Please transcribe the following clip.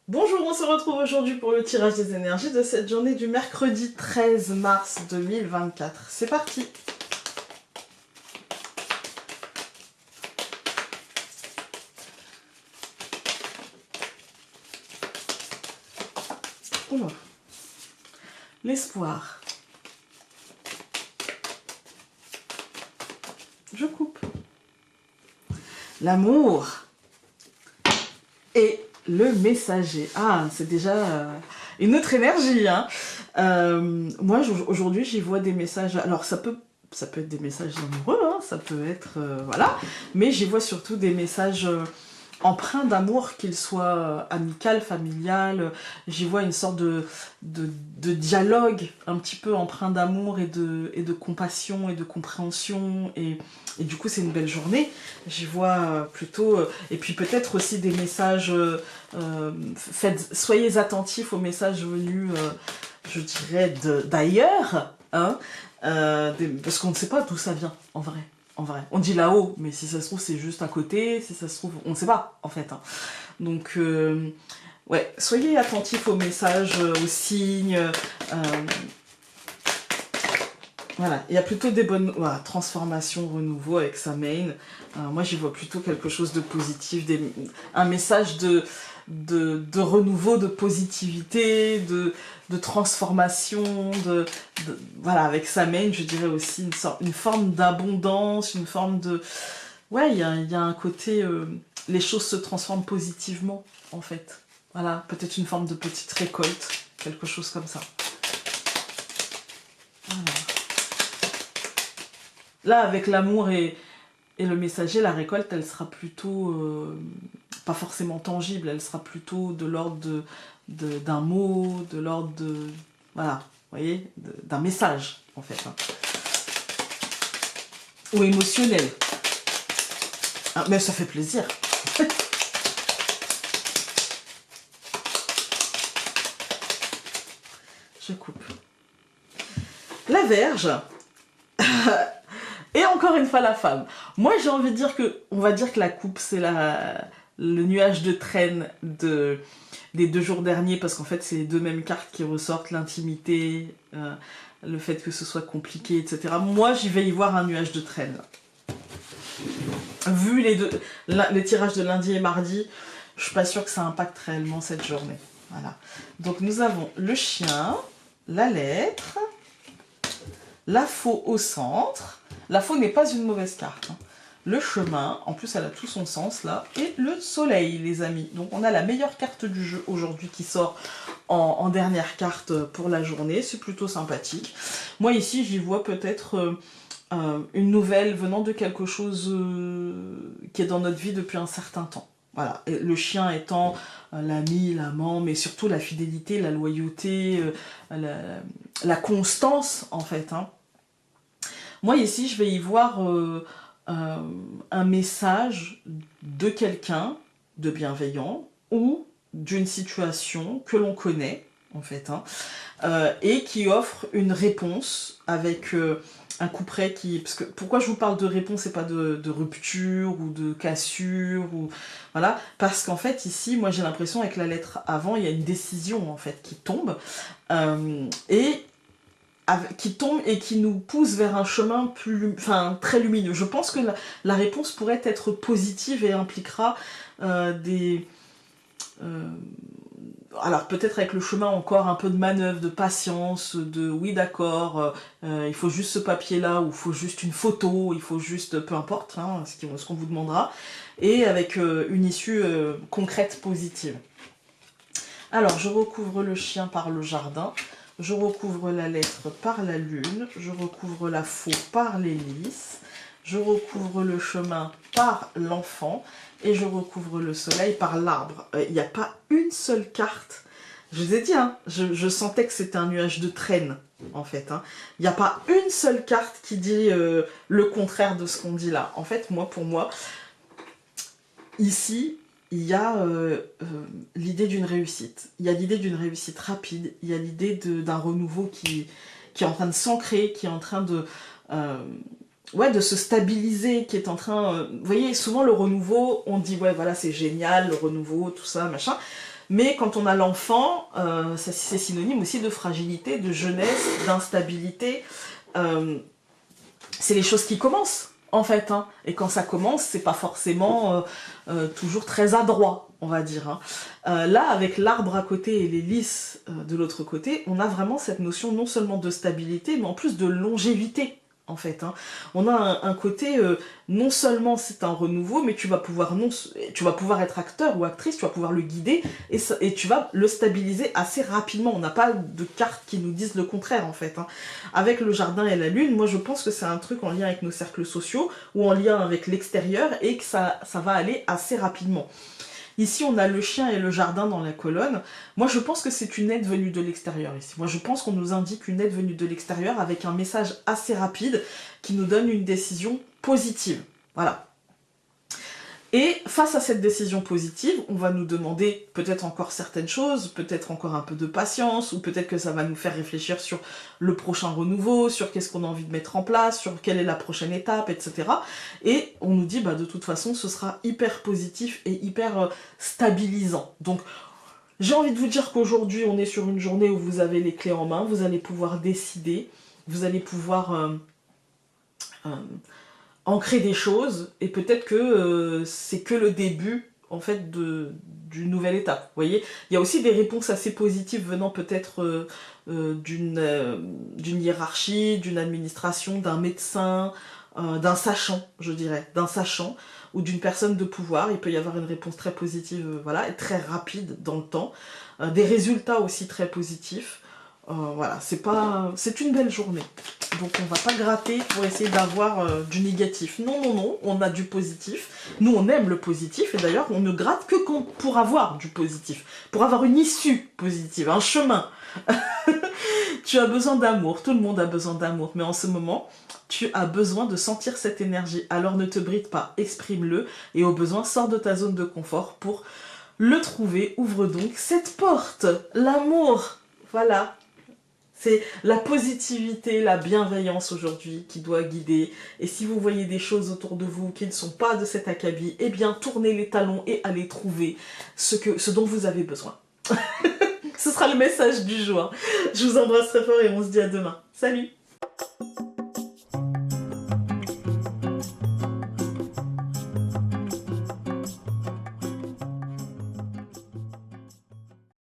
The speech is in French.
Bonjour, on se retrouve aujourd'hui pour le tirage des énergies de cette journée du mercredi 13 mars 2024. C'est parti! Oula. L'espoir. Je coupe. L'amour. Et le messager. Ah, c'est déjà une autre énergie, hein. Moi, aujourd'hui, j'y vois des messages. Alors, ça peut être des messages amoureux, hein, ça peut être... voilà. Mais j'y vois surtout des messages empreints d'amour, qu'ils soient amical, familial. J'y vois une sorte de dialogue un petit peu empreint d'amour et de compassion et de compréhension. Et du coup, c'est une belle journée. J'y vois plutôt... et puis peut-être aussi des messages... soyez attentifs aux messages venus, je dirais, d'ailleurs. Hein, parce qu'on ne sait pas d'où ça vient, en vrai. En vrai. On dit là-haut, mais si ça se trouve, c'est juste à côté. Si ça se trouve, on ne sait pas, en fait. Hein. Donc, ouais, soyez attentifs aux messages, aux signes. Voilà, il y a plutôt des bonnes transformations, renouveau avec sa main. Moi, j'y vois plutôt quelque chose de positif, un message de renouveau, de positivité, de transformation, voilà, avec sa main, je dirais aussi une forme d'abondance, une forme de... Ouais, il y a un côté... les choses se transforment positivement, en fait. Voilà, peut-être une forme de petite récolte, quelque chose comme ça. Voilà. Là, avec l'amour et le messager, la récolte, elle sera plutôt pas forcément tangible, elle sera plutôt de l'ordre d'un mot, de l'ordre de... Voilà, vous voyez, d'un message, en fait. Hein. Ou émotionnel. Ah, mais ça fait plaisir. Je coupe. La Vierge. Et encore une fois la femme. Moi j'ai envie de dire que, on va dire que la coupe c'est le nuage de traîne des 2 jours derniers, parce qu'en fait c'est les deux mêmes cartes qui ressortent, l'intimité, le fait que ce soit compliqué, etc. Moi j'y vais y voir un nuage de traîne. Vu les tirages de lundi et mardi, je suis pas sûre que ça impacte réellement cette journée. Voilà. Donc nous avons le chien, la lettre, la faux au centre. La faux n'est pas une mauvaise carte. Hein. Le chemin, en plus elle a tout son sens là, et le soleil les amis. Donc on a la meilleure carte du jeu aujourd'hui qui sort en dernière carte pour la journée, c'est plutôt sympathique. Moi ici j'y vois peut-être une nouvelle venant de quelque chose qui est dans notre vie depuis un certain temps. Voilà, et le chien étant l'ami, l'amant, mais surtout la fidélité, la loyauté, la constance en fait. Hein. Moi ici je vais y voir un message de quelqu'un de bienveillant ou d'une situation que l'on connaît en fait, hein, et qui offre une réponse avec un couperet qui... Parce que pourquoi je vous parle de réponse et pas de rupture ou de cassure ou... Voilà, parce qu'en fait ici, moi j'ai l'impression avec la lettre avant, il y a une décision en fait qui tombe qui tombe et qui nous pousse vers un chemin très lumineux. Je pense que la réponse pourrait être positive et impliquera des... alors peut-être avec le chemin encore un peu de manœuvre, de patience, de oui d'accord, il faut juste ce papier là, ou il faut juste une photo, il faut juste, peu importe, hein, ce qu'on vous demandera, et avec une issue concrète, positive. Alors je recouvre le chien par le jardin, je recouvre la lettre par la lune, je recouvre la faux par l'hélice, je recouvre le chemin par l'enfant et je recouvre le soleil par l'arbre. Il n'y a pas une seule carte. Je vous ai dit, hein, je sentais que c'était un nuage de traîne, en fait. Hein. Il n'y a pas une seule carte qui dit le contraire de ce qu'on dit là. En fait, pour moi, ici, il y a l'idée d'une réussite. Il y a l'idée d'une réussite rapide. Il y a l'idée d'un renouveau qui est en train de s'ancrer, qui est en train de se stabiliser, qui est en train... vous voyez, souvent le renouveau, on dit, ouais, voilà, c'est génial, le renouveau, tout ça, machin. Mais quand on a l'enfant, c'est synonyme aussi de fragilité, de jeunesse, d'instabilité. C'est les choses qui commencent, en fait. Hein. Et quand ça commence, c'est pas forcément toujours très adroit, on va dire. Hein. Là, avec l'arbre à côté et les lys de l'autre côté, on a vraiment cette notion non seulement de stabilité, mais en plus de longévité. En fait, hein. On a un côté, non seulement c'est un renouveau, mais tu vas pouvoir être acteur ou actrice, tu vas pouvoir le guider et tu vas le stabiliser assez rapidement. On n'a pas de cartes qui nous disent le contraire en fait. Hein. Avec le jardin et la lune, moi je pense que c'est un truc en lien avec nos cercles sociaux ou en lien avec l'extérieur et que ça va aller assez rapidement. Ici, on a le chien et le jardin dans la colonne. Moi, je pense que c'est une aide venue de l'extérieur ici. Moi, je pense qu'on nous indique une aide venue de l'extérieur avec un message assez rapide qui nous donne une décision positive. Voilà. Et face à cette décision positive, on va nous demander peut-être encore certaines choses, peut-être encore un peu de patience, ou peut-être que ça va nous faire réfléchir sur le prochain renouveau, sur qu'est-ce qu'on a envie de mettre en place, sur quelle est la prochaine étape, etc. Et on nous dit, bah, de toute façon, ce sera hyper positif et hyper stabilisant. Donc, j'ai envie de vous dire qu'aujourd'hui, on est sur une journée où vous avez les clés en main, vous allez pouvoir décider, vous allez pouvoir ancrer des choses, et peut-être que c'est que le début en fait d'une nouvelle étape. Vous voyez, il y a aussi des réponses assez positives venant peut-être d'une hiérarchie, d'une administration, d'un médecin, d'un sachant, je dirais, d'un sachant, ou d'une personne de pouvoir. Il peut y avoir une réponse très positive, voilà, et très rapide dans le temps. Des résultats aussi très positifs. Voilà, c'est une belle journée. Donc on va pas gratter pour essayer d'avoir du négatif. Non, non, non, on a du positif. Nous, on aime le positif. Et d'ailleurs, on ne gratte que pour avoir du positif. Pour avoir une issue positive, un chemin. Tu as besoin d'amour. Tout le monde a besoin d'amour. Mais en ce moment, tu as besoin de sentir cette énergie. Alors ne te bride pas, exprime-le. Et au besoin, sors de ta zone de confort pour le trouver. Ouvre donc cette porte. L'amour. Voilà. C'est la positivité, la bienveillance aujourd'hui qui doit guider. Et si vous voyez des choses autour de vous qui ne sont pas de cet acabit, eh bien tournez les talons et allez trouver ce dont vous avez besoin. Ce sera le message du jour. Je vous embrasse très fort et on se dit à demain. Salut!